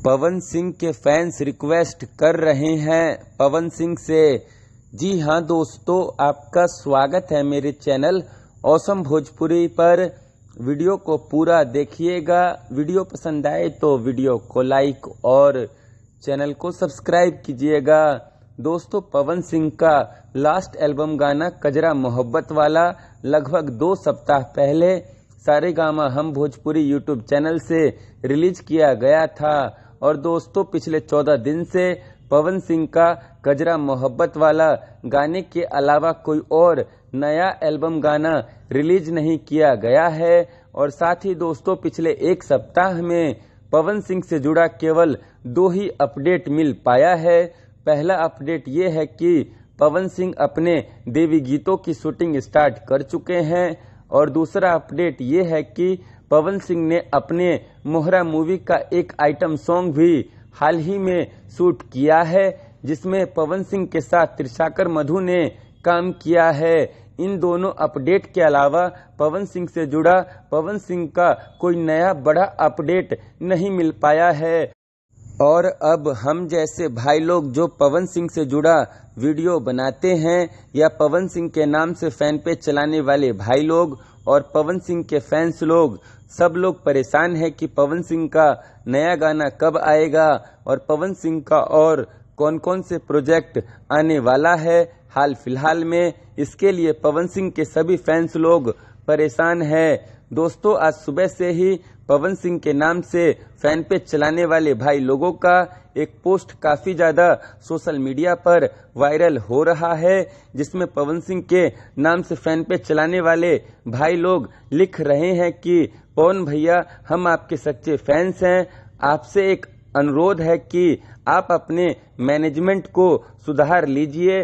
पवन सिंह के fans request कर रहे हैं पवन सिंह से। जी हाँ दोस्तों, आपका स्वागत है मेरे चैनल ऑसम भोजपुरी पर। वीडियो को पूरा देखिएगा। वीडियो पसंद आए तो वीडियो को लाइक और चैनल को सब्सक्राइब कीजिएगा। दोस्तों, पवन सिंह का लास्ट एल्बम गाना कजरा मोहब्बत वाला लगभग 2 सप्ताह पहले सारेगामा हम भोजपुरी यूट्यूब चैनल से रिलीज किया गया था। और दोस्तों, पिछले 14 दिन से पवन सिंह का कजरा मोहब्बत वाला गाने के अलावा कोई और नया एल्बम गाना रिलीज नहीं किया गया है। और साथ ही दोस्तों, पिछले 1 सप्ताह में पवन सिंह से जुड़ा केवल 2 ही अपडेट मिल पाया है। पहला अपडेट ये है कि पवन सिंह अपने देवी गीतों की शूटिंग स्टार्ट कर चुके हैं। और दूसरा अपडेट ये है कि पवन सिंह ने अपने मोहरा मूवी का एक आइटम सॉन्ग भी हाल ही में शूट किया है, जिसमें पवन सिंह के साथ त्रिशाकर मधु ने काम किया है। इन दोनों अपडेट के अलावा पवन सिंह से जुड़ा पवन सिंह का कोई नया बड़ा अपडेट नहीं मिल पाया है। और अब हम जैसे भाई लोग जो पवन सिंह से जुड़ा वीडियो बनाते हैं या पवन सिंह के नाम से फैन पेज चलाने वाले भाई लोग और पवन सिंह के फैंस लोग, सब लोग परेशान हैं कि पवन सिंह का नया गाना कब आएगा और पवन सिंह का और कौन कौन से प्रोजेक्ट आने वाला है हाल फिलहाल में। इसके लिए पवन सिंह के सभी फैंस लोग परेशान हैं। दोस्तों, आज सुबह से ही पवन सिंह के नाम से फैन पेज चलाने वाले भाई लोगों का एक पोस्ट काफी ज्यादा सोशल मीडिया पर वायरल हो रहा है, जिसमें पवन सिंह के नाम से फैन पेज चलाने वाले भाई लोग लिख रहे हैं कि पवन भैया, हम आपके सच्चे फैंस हैं। आपसे एक अनुरोध है कि आप अपने मैनेजमेंट को सुधार लीजिए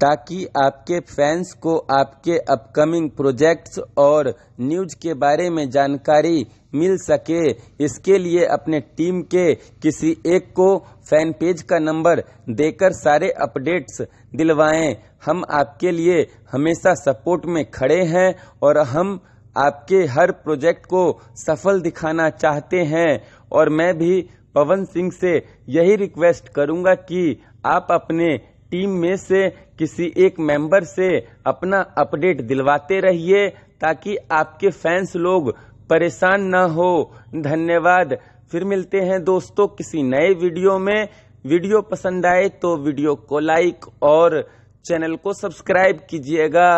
ताकि आपके फैंस को आपके अपकमिंग प्रोजेक्ट्स और न्यूज के बारे में जानकारी मिल सके। इसके लिए अपने टीम के किसी एक को फैन पेज का नंबर देकर सारे अपडेट्स दिलवाएं। हम आपके लिए हमेशा सपोर्ट में खड़े हैं और हम आपके हर प्रोजेक्ट को सफल दिखाना चाहते हैं। और मैं भी पवन सिंह से यही रिक्वेस्ट करूंगा कि आप अपने टीम में से किसी एक मेंबर से अपना अपडेट दिलवाते रहिए ताकि आपके फैंस लोग परेशान ना हो। धन्यवाद। फिर मिलते हैं दोस्तों किसी नए वीडियो में। वीडियो पसंद आए तो वीडियो को लाइक और चैनल को सब्सक्राइब कीजिएगा।